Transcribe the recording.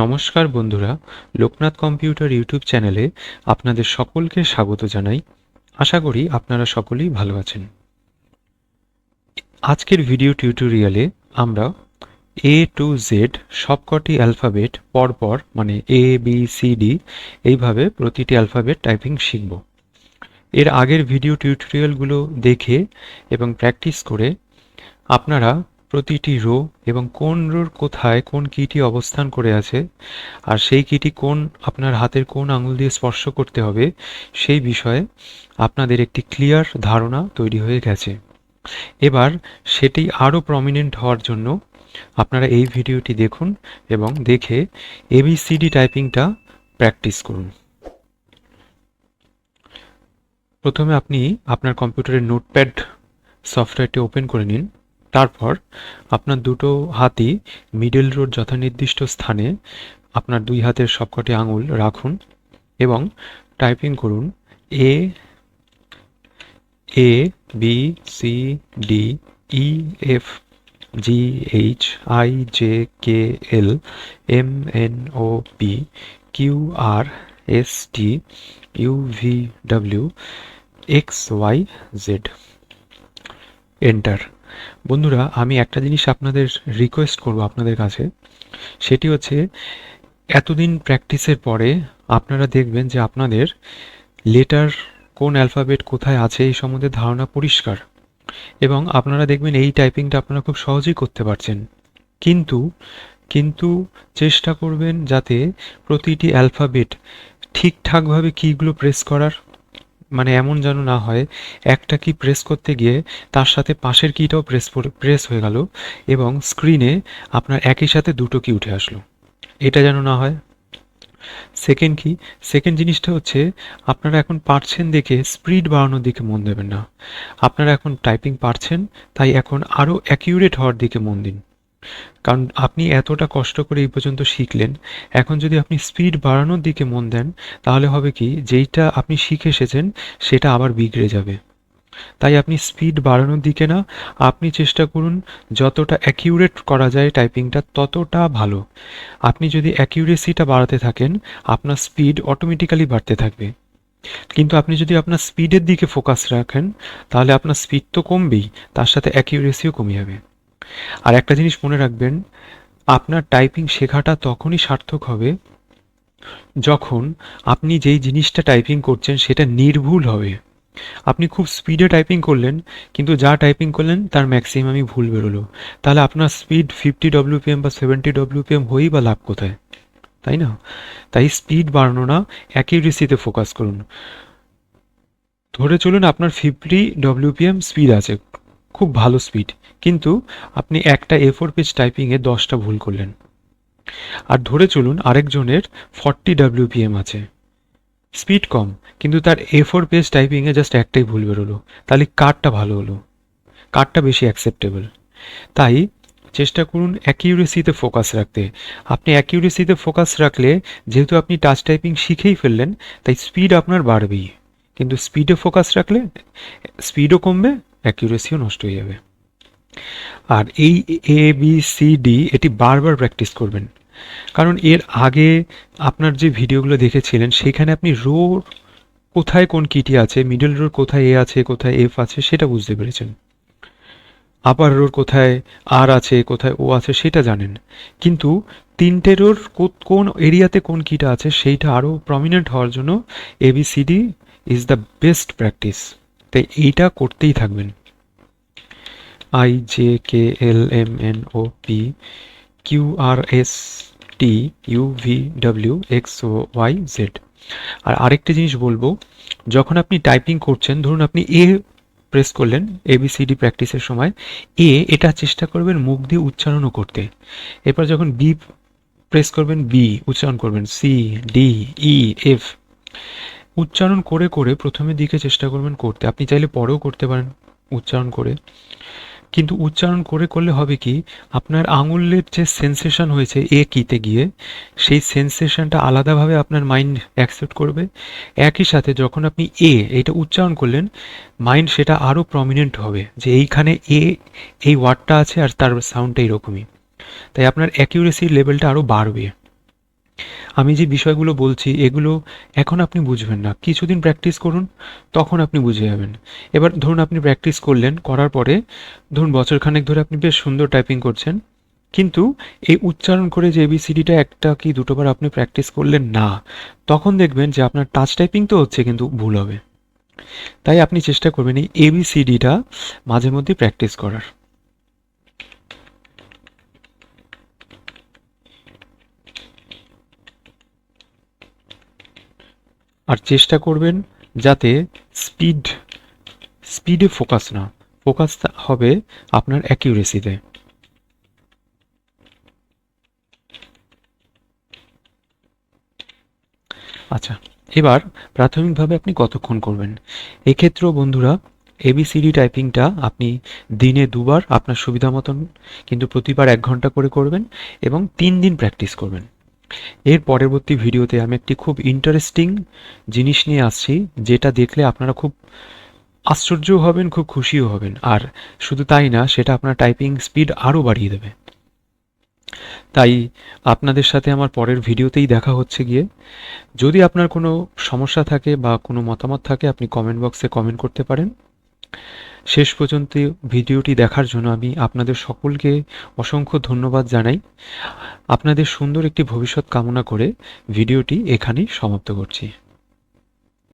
নমস্কার বন্ধুরা, Loknath computer YouTube চ্যানেলে আপনাদের সকলকে স্বাগত জানাই। আশা করি আপনারা সকলেই ভালো আছেন। আজকের ভিডিও টিউটোরিয়ালে আমরা এ টু জেড সবকটি অ্যালফাবেট পরপর মানে এ বি সি ডি এইভাবে প্রতিটি অ্যালফাবেট টাইপিং শিখব। এর আগের ভিডিও টিউটোরিয়ালগুলো দেখে এবং প্র্যাকটিস করে আপনারা প্রতিটি রো এবং কোন রোর কোথায় কোন কিটি অবস্থান করে আছে আর সেই কিটি কোন আপনার হাতের কোন আঙুল দিয়ে স্পর্শ করতে হবে সেই বিষয়ে আপনাদের একটি ক্লিয়ার ধারণা তৈরি হয়ে গেছে। এবার সেটি আরও প্রমিনেন্ট হওয়ার জন্য আপনারা এই ভিডিওটি দেখুন এবং দেখে এবিসিডি টাইপিংটা প্র্যাকটিস করুন। প্রথমে আপনি আপনার কম্পিউটারের নোটপ্যাড সফটওয়্যারটি ওপেন করে নিন। তারপর আপনার দুটো হাতই মিডল রোড যথানির্দিষ্ট স্থানে আপনার দুই হাতের সবকটি আঙুল রাখুন এবং টাইপিং করুন এ A B C D E F G H I J K L M N O P Q R S T U V W X Y Z. Enter. বন্ধুরা, আমি একটা জিনিস আপনাদের রিকোয়েস্ট করব আপনাদের কাছে, সেটি হচ্ছে এতদিন প্র্যাকটিসের পরে আপনারা দেখবেন যে আপনাদের লেটার কোন অ্যালফাবেট কোথায় আছে এই সম্বন্ধে ধারণা পরিষ্কার এবং আপনারা দেখবেন এই টাইপিংটা আপনারা খুব সহজেই করতে পারছেন। কিন্তু চেষ্টা করবেন যাতে প্রতিটি অ্যালফাবেট ঠিকঠাকভাবে কীগুলো প্রেস করার, মানে এমন যেন না হয় একটা কি প্রেস করতে গিয়ে তার সাথে পাশের কিটাও প্রেস হয়ে গেল এবং স্ক্রিনে আপনার একই সাথে দুটো কি উঠে আসলো, এটা যেন না হয়। সেকেন্ড জিনিসটা হচ্ছে আপনারা এখন পারছেন দেখে স্পিড বাড়ানোর দিকে মন দেবেন না। আপনারা এখন টাইপিং পারছেন, তাই এখন আরও অ্যাকিউরেট হওয়ার দিকে মন দিন। কারণ আপনি এতটা কষ্ট করে এই পর্যন্ত শিখলেন, এখন যদি আপনি স্পিড বাড়ানোর দিকে মন দেন তাহলে হবে কি, যেইটা আপনি শিখে এসেছেন সেটা আবার বিগড়ে যাবে। তাই আপনি স্পিড বাড়ানোর দিকে না, আপনি চেষ্টা করুন যতটা অ্যাকিউরেট করা যায় টাইপিংটা ততটা ভালো। আপনি যদি অ্যাকিউরেসিটা বাড়াতে থাকেন আপনার স্পিড অটোমেটিক্যালি বাড়তে থাকবে। কিন্তু আপনি যদি আপনার স্পিডের দিকে ফোকাস রাখেন তাহলে আপনার স্পিড তো কমবেই, তার সাথে অ্যাকিউরেসিও কমে যাবে। আর একটা জিনিস মনে রাখবেন, আপনার টাইপিং শেখাটা তখনই সার্থক হবে যখন আপনি যেই জিনিসটা টাইপিং করছেন সেটা নির্ভুল হবে। আপনি খুব স্পিডে টাইপিং করলেন কিন্তু যা টাইপিং করলেন তার ম্যাক্সিমামই ভুল বেরোলো, তাহলে আপনার স্পিড 50 WPM বা 70 WPM হয়েই বা লাভ কোথায়, তাই না? তাই স্পিড বাড়ানো না, অ্যাকিউরেসিতে ফোকাস করুন। ধরে চলুন আপনার 50 WPM স্পিড আছে, খুব ভালো স্পিড, কিন্তু আপনি একটা A4 পেজ টাইপিংয়ে 10টা ভুল করলেন। আর ধরে চলুন আরেকজনের 40 WPM আছে, স্পিড কম কিন্তু তার A4 পেজ টাইপিংয়ে জাস্ট একটাই ভুল বেরোলো, তাহলে কারটা ভালো হলো, কারটা বেশি অ্যাকসেপ্টেবল। তাই চেষ্টা করুন অ্যাকিউরেসিতে ফোকাস রাখতে। আপনি অ্যাকিউরেসিতে ফোকাস রাখলে, যেহেতু আপনি টাচ টাইপিং শিখেই ফেললেন, তাই স্পিড আপনার বাড়বেই, কিন্তু স্পিডে ফোকাস রাখলে স্পিডও কমবে, অ্যাকিউরেসিও নষ্ট হয়ে যাবে। আর এই ABCD এটি বারবার প্র্যাকটিস করবেন, কারণ এর আগে আপনার যে ভিডিওগুলো দেখেছিলেন সেখানে আপনি রো কোথায় কোন কিটি আছে, মিডল রোর কোথায় এ আছে কোথায় এফ আছে সেটা বুঝতে পেরেছেন, আপার রোর কোথায় আর আছে কোথায় ও আছে সেটা জানেন, কিন্তু তিনটে রোর কোন এরিয়াতে কোন কিটা আছে সেইটা আরও প্রমিনেন্ট হওয়ার জন্য ABCD is the best practice. তাই এইটা করতেই থাকবেন। IJKLMNOP QRSTUVWXYZ। আর আরেকটা জিনিস বলবো, যখন আপনি টাইপিং করছেন, ধরুন আপনি এ প্রেস করলেন ABCD প্র্যাকটিসের সময়, এটা চেষ্টা করবেন মুখ দিয়ে উচ্চারণও করতে। এরপর যখন বি প্রেস করবেন বি উচ্চারণ করবেন, CDEF উচ্চারণ করে করে প্রথমের দিকে চেষ্টা করবেন করতে। আপনি চাইলে পরেও করতে পারেন উচ্চারণ করে, কিন্তু উচ্চারণ করে করলে হবে কি, আপনার আঙুলের যে সেন্সেশন হয়েছে এ কিতে গিয়ে, সেই সেন্সেশনটা আলাদাভাবে আপনার মাইন্ড অ্যাকসেপ্ট করবে। একই সাথে যখন আপনি এটা উচ্চারণ করলেন, মাইন্ড সেটা আরও প্রমিনেন্ট হবে যে এইখানে এই ওয়ার্ডটা আছে আর তার সাউন্ডটা এইরকমই। তাই আপনার অ্যাকিউরেসির লেভেলটা আরও বাড়বে। আমি যে বিষয়গুলো বলছি এগুলো এখন আপনি বুঝবেন না, কিছুদিন প্র্যাকটিস করুন, তখন আপনি বুঝে যাবেন। এবার ধরুন আপনি প্র্যাকটিস করলেন, করার পরে ধরুন বছরখানেক ধরে আপনি বেশ সুন্দর টাইপিং করছেন, কিন্তু এই উচ্চারণ করে যে এবিসিডিটা একটা কি দুটোবার আপনি প্র্যাকটিস করলেন না, তখন দেখবেন যে আপনার টাচ টাইপিং তো হচ্ছে কিন্তু ভুল হবে। তাই আপনি চেষ্টা করবেন এই এবিসিডিটা মাঝে মধ্যে প্র্যাকটিস করার। আর চেষ্টা করবেন যাতে স্পিড স্পিডে ফোকাস না, ফোকাস হবে আপনার অ্যাকিউরেসিতে। আচ্ছা, এবার প্রাথমিকভাবে আপনি কতক্ষণ করবেন? এক্ষেত্রেও বন্ধুরা এবিসিডি টাইপিংটা আপনি দিনে দুবার আপনার সুবিধা মতন, কিন্তু প্রতিবার 1 ঘন্টা করে করবেন এবং 3 দিন প্র্যাকটিস করবেন। এর পরবর্তী ভিডিওতে আমি একটি খুব ইন্টারেস্টিং জিনিস নিয়ে আসছি, যেটা দেখলে আপনারা খুব আশ্চর্যও হবেন, খুব খুশিও হবেন, আর শুধু তাই না, সেটা আপনার টাইপিং স্পিড আরও বাড়িয়ে দেবে। তাই আপনাদের সাথে আমার পরের ভিডিওতেই দেখা হচ্ছে গিয়ে। যদি আপনার কোনো সমস্যা থাকে বা কোনো মতামত থাকে, আপনি কমেন্ট বক্সে কমেন্ট করতে পারেন। শেষ পর্যন্ত ভিডিওটি দেখার জন্য আমি আপনাদের সকলকে অসংখ্য ধন্যবাদ জানাই। আপনাদের সুন্দর একটি ভবিষ্যৎ কামনা করে ভিডিওটি এখানেই সমাপ্ত করছি।